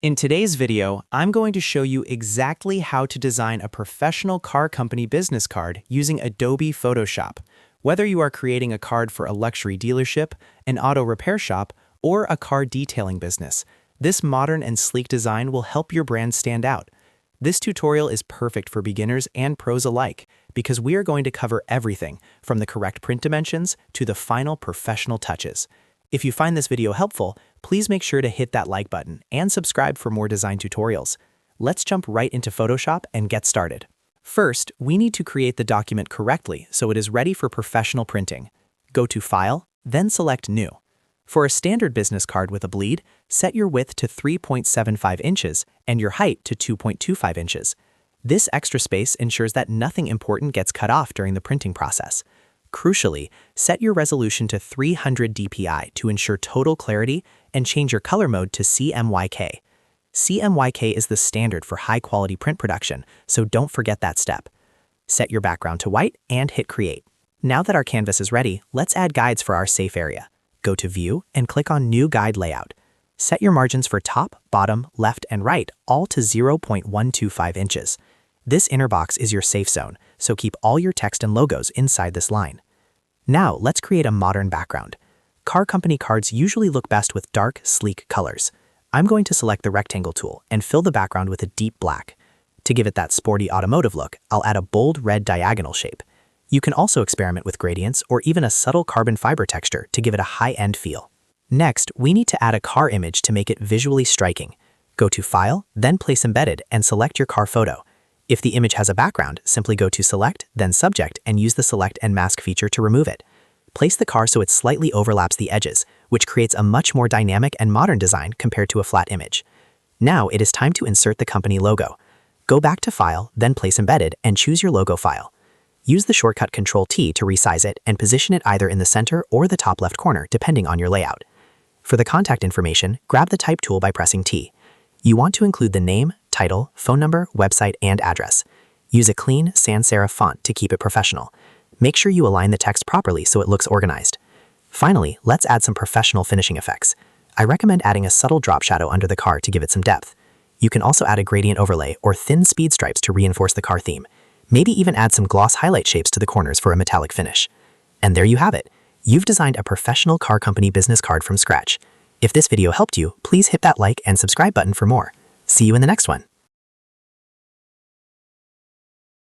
In today's video, I'm going to show you exactly how to design a professional car company business card using Adobe Photoshop. Whether you are creating a card for a luxury dealership, an auto repair shop, or a car detailing business, this modern and sleek design will help your brand stand out. This tutorial is perfect for beginners and pros alike because we are going to cover everything from the correct print dimensions to the final professional touches. If you find this video helpful, please make sure to hit that like button and subscribe for more design tutorials. Let's jump right into Photoshop and get started. First, we need to create the document correctly so it is ready for professional printing. Go to File, then select New. For a standard business card with a bleed, set your width to 3.75 inches and your height to 2.25 inches. This extra space ensures that nothing important gets cut off during the printing process. Crucially, set your resolution to 300 dpi to ensure total clarity and change your color mode to CMYK. CMYK is the standard for high-quality print production, so don't forget that step. Set your background to white and hit Create. Now that our canvas is ready, let's add guides for our safe area. Go to View and click on New Guide Layout. Set your margins for top, bottom, left, and right all to 0.125 inches. This inner box is your safe zone, so keep all your text and logos inside this line. Now, let's create a modern background. Car company cards usually look best with dark, sleek colors. I'm going to select the rectangle tool and fill the background with a deep black. To give it that sporty automotive look, I'll add a bold red diagonal shape. You can also experiment with gradients or even a subtle carbon fiber texture to give it a high-end feel. Next, we need to add a car image to make it visually striking. Go to File, then Place Embedded and select your car photo. If the image has a background, simply go to Select, then Subject, and use the Select and Mask feature to remove it. Place the car so it slightly overlaps the edges, which creates a much more dynamic and modern design compared to a flat image. Now it is time to insert the company logo. Go back to File, then Place Embedded, and choose your logo file. Use the shortcut Ctrl-T to resize it and position it either in the center or the top left corner, depending on your layout. For the contact information, grab the Type tool by pressing T. You want to include the name, title, phone number, website, and address. Use a clean sans serif font to keep it professional. Make sure you align the text properly so it looks organized. Finally, let's add some professional finishing effects. I recommend adding a subtle drop shadow under the car to give it some depth. You can also add a gradient overlay or thin speed stripes to reinforce the car theme. Maybe even add some gloss highlight shapes to the corners for a metallic finish. And there you have it. You've designed a professional car company business card from scratch. If this video helped you, please hit that like and subscribe button for more. See you in the next one.